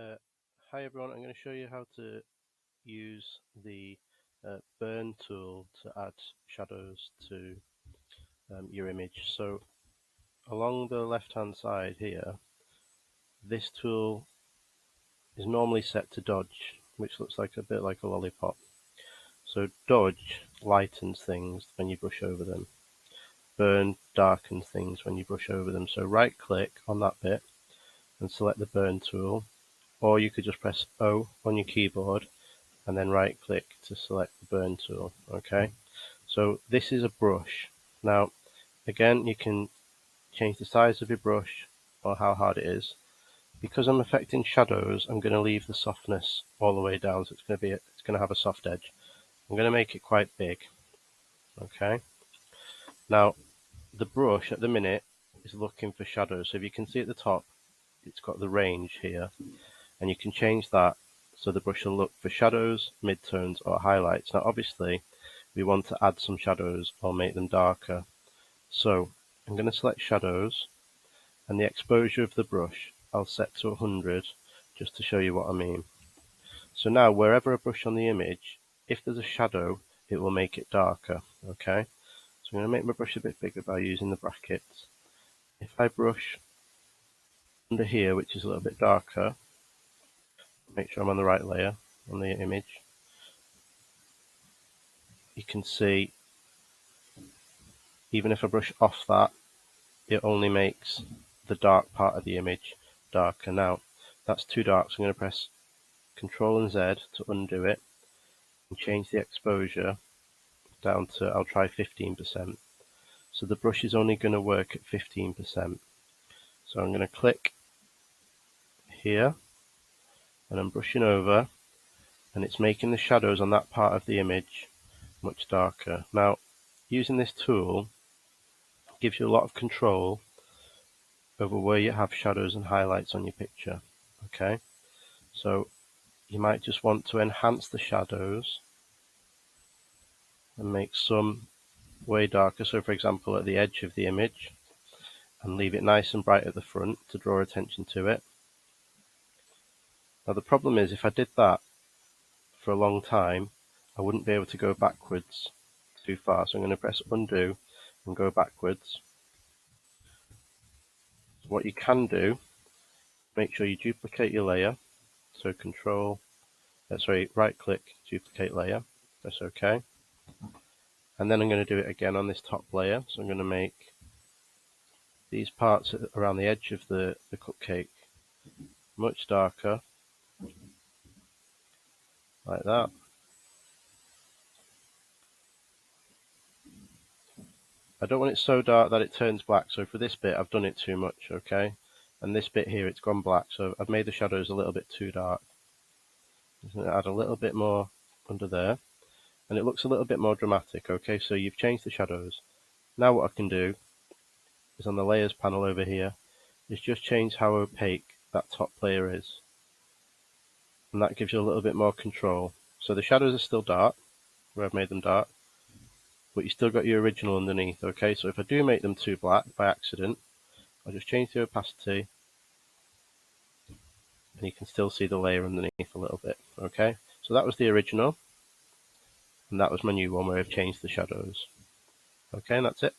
Uh, Hi everyone, I'm going to show you how to use the burn tool to add shadows to your image. So along the left hand side here, this tool is normally set to dodge, which looks like a bit like a lollipop. So dodge lightens things when you brush over them. Burn darkens things when you brush over them. So right click on that bit and select the burn tool, or you could just press O on your keyboard and then right click to select the burn tool. Okay, so this is a brush. Now again, you can change the size of your brush or how hard it is. Because I'm affecting shadows, I'm going to leave the softness all the way down, so it's going to have a soft edge. I'm going to make it quite big. Okay, now the brush at the minute is looking for shadows. So if you can see at the top, it's got the range here, and you can change that so the brush will look for shadows, midtones, or highlights. Now obviously we want to add some shadows or make them darker. So I'm going to select shadows, and the exposure of the brush I'll set to 100 just to show you what I mean. So now wherever I brush on the image, if there's a shadow, it will make it darker. Okay, so I'm going to make my brush a bit bigger by using the brackets. If I brush under here, which is a little bit darker, make sure I'm on the right layer on the image, you can see even if I brush off that, it only makes the dark part of the image darker. Now that's too dark, so I'm going to press Ctrl and Z to undo it and change the exposure down to, I'll try 15%. So the brush is only going to work at 15%. So I'm going to click here and I'm brushing over, and it's making the shadows on that part of the image much darker. Now using this tool gives you a lot of control over where you have shadows and highlights on your picture. Okay, so you might just want to enhance the shadows and make some way darker. So for example at the edge of the image, and leave it nice and bright at the front to draw attention to it. Now the problem is if I did that for a long time, I wouldn't be able to go backwards too far. So I'm going to press undo and go backwards. So what you can do, make sure you duplicate your layer. So right click, duplicate layer, press OK. And then I'm going to do it again on this top layer. So I'm going to make these parts around the edge of the cupcake much darker, like that. I don't want it so dark that it turns black, so for this bit I've done it too much, okay? And this bit here, it's gone black, so I've made the shadows a little bit too dark. I'm going to add a little bit more under there, and it looks a little bit more dramatic, okay? So you've changed the shadows. Now what I can do is on the layers panel over here, is just change how opaque that top layer is. And that gives you a little bit more control. So the shadows are still dark, where I've made them dark, but you still got your original underneath, okay? So if I do make them too black by accident, I'll just change the opacity, and you can still see the layer underneath a little bit, okay? So that was the original, and that was my new one where I've changed the shadows. Okay, and that's it.